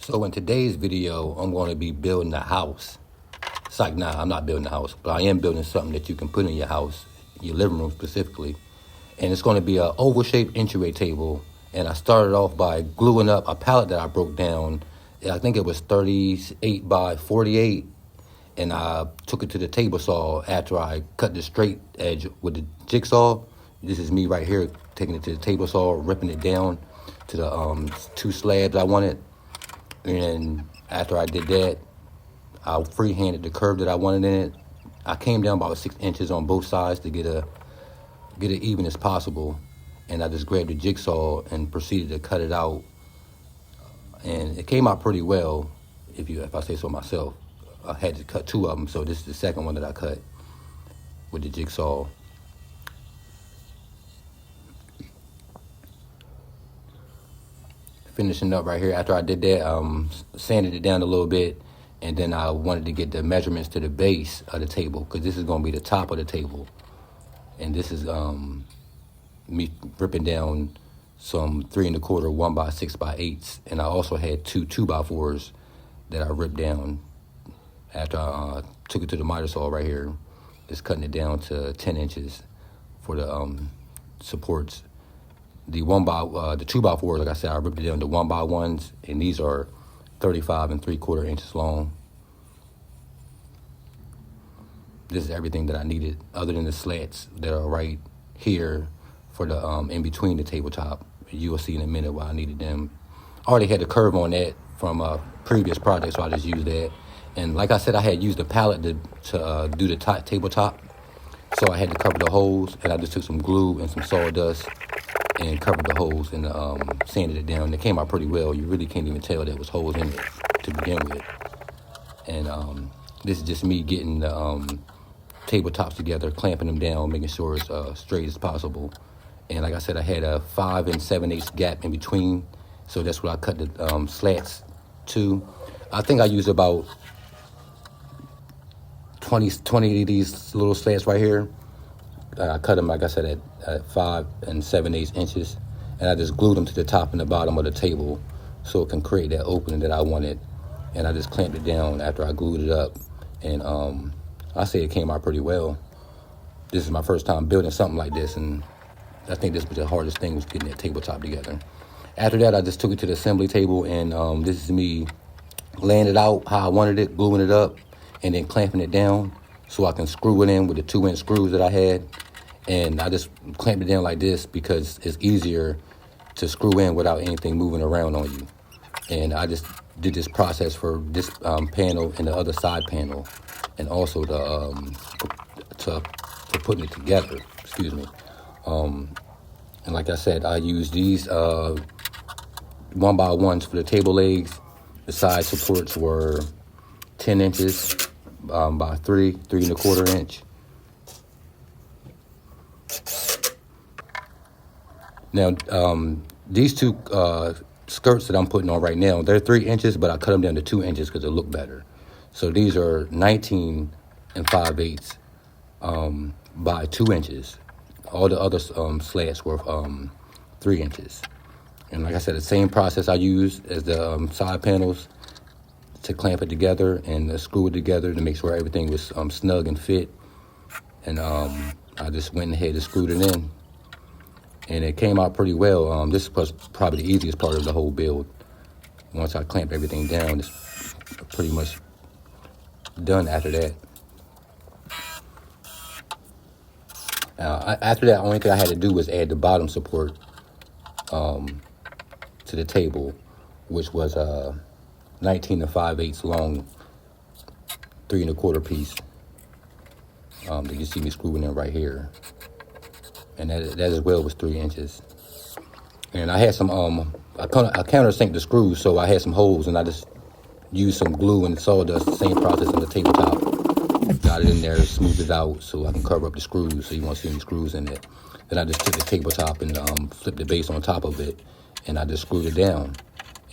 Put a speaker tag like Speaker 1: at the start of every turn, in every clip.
Speaker 1: So in today's video, I'm going to be building a house. It's like, nah, I'm not building a house, but I am building something that you can put in your house, your living room specifically. And it's going to be an oval-shaped entryway table. And I started off by gluing up a pallet that I broke down. I think it was 38 by 48. And I took it to the table saw after I cut the straight edge with the jigsaw. This is me right here, taking it to the table saw, ripping it down to the two slabs I wanted. And after I did that, I freehanded the curve that I wanted in it. I came down about 6 inches on both sides to get it even as possible. And I just grabbed the jigsaw and proceeded to cut it out. And it came out pretty well, if I say so myself. I had to cut 2 of them, so this is the second one that I cut with the jigsaw. Finishing up right here, after I did that, sanded it down a little bit, and then I wanted to get the measurements to the base of the table, because this is going to be the top of the table. And this is me ripping down some 3 1/4 1x6 by 8s, and I also had 2 2x4's that I ripped down after I took it to the miter saw right here. Just cutting it down to 10 inches for the supports. The 2x4's, like I said, I ripped it down to 1x1s, and these are 35 3/4 inches long. This is everything that I needed, other than the slats that are right here for the in between the tabletop. You will see in a minute why I needed them. I already had the curve on that from a previous project, so I just used that. And like I said, I had used a pallet to do the tabletop, so I had to cover the holes, and I just took some glue and some sawdust and covered the holes and sanded it down. It came out pretty well. You really can't even tell there was holes in it to begin with. And this is just me getting the tabletops together, clamping them down, making sure it's straight as possible. And like I said, I had a 5 7/8 gap in between, so that's what I cut the slats to. I think I used about 20 of these little slats right here. I cut them, like I said, at 5 7/8 inches, and I just glued them to the top and the bottom of the table so it can create that opening that I wanted. And I just clamped it down after I glued it up, and I say it came out pretty well. This is my first time building something like this, and I think this was the hardest thing, was getting that tabletop together. After that, I just took it to the assembly table, and this is me laying it out how I wanted it, gluing it up, and then clamping it down so I can screw it in with the 2-inch screws that I had. And I just clamped it down like this because it's easier to screw in without anything moving around on you. And I just did this process for this panel and the other side panel, and also to putting it together, excuse me. And like I said, I used these 1x1s for the table legs. The side supports were 10 inches by 3 1/4 inch. Now, these two skirts that I'm putting on right now, they're 3 inches, but I cut them down to 2 inches because they look better. So these are 19 5/8 by 2 inches. All the other slats were 3 inches. And like I said, the same process I used as the side panels to clamp it together and screw it together to make sure everything was snug and fit. And I just went ahead and screwed it in. And it came out pretty well. This was probably the easiest part of the whole build. Once I clamp everything down, it's pretty much done after that. After that, the only thing I had to do was add the bottom support to the table, which was 19 5/8 long, 3 1/4 piece. That you see me screwing in right here. And that as well was 3 inches. And I had some, I countersink the screws, so I had some holes, and I just used some glue and sawdust, the same process on the tabletop. Got it in there, smoothed it out so I can cover up the screws so you won't see any screws in it. Then I just took the tabletop and flipped the base on top of it, and I just screwed it down.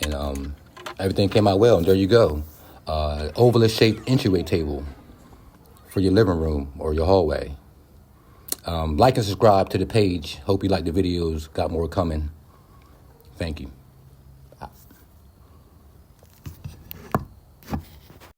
Speaker 1: And everything came out well, and there you go. Oval shaped entryway table for your living room or your hallway. Like and subscribe to the page. Hope you like the videos. Got more coming. Thank you.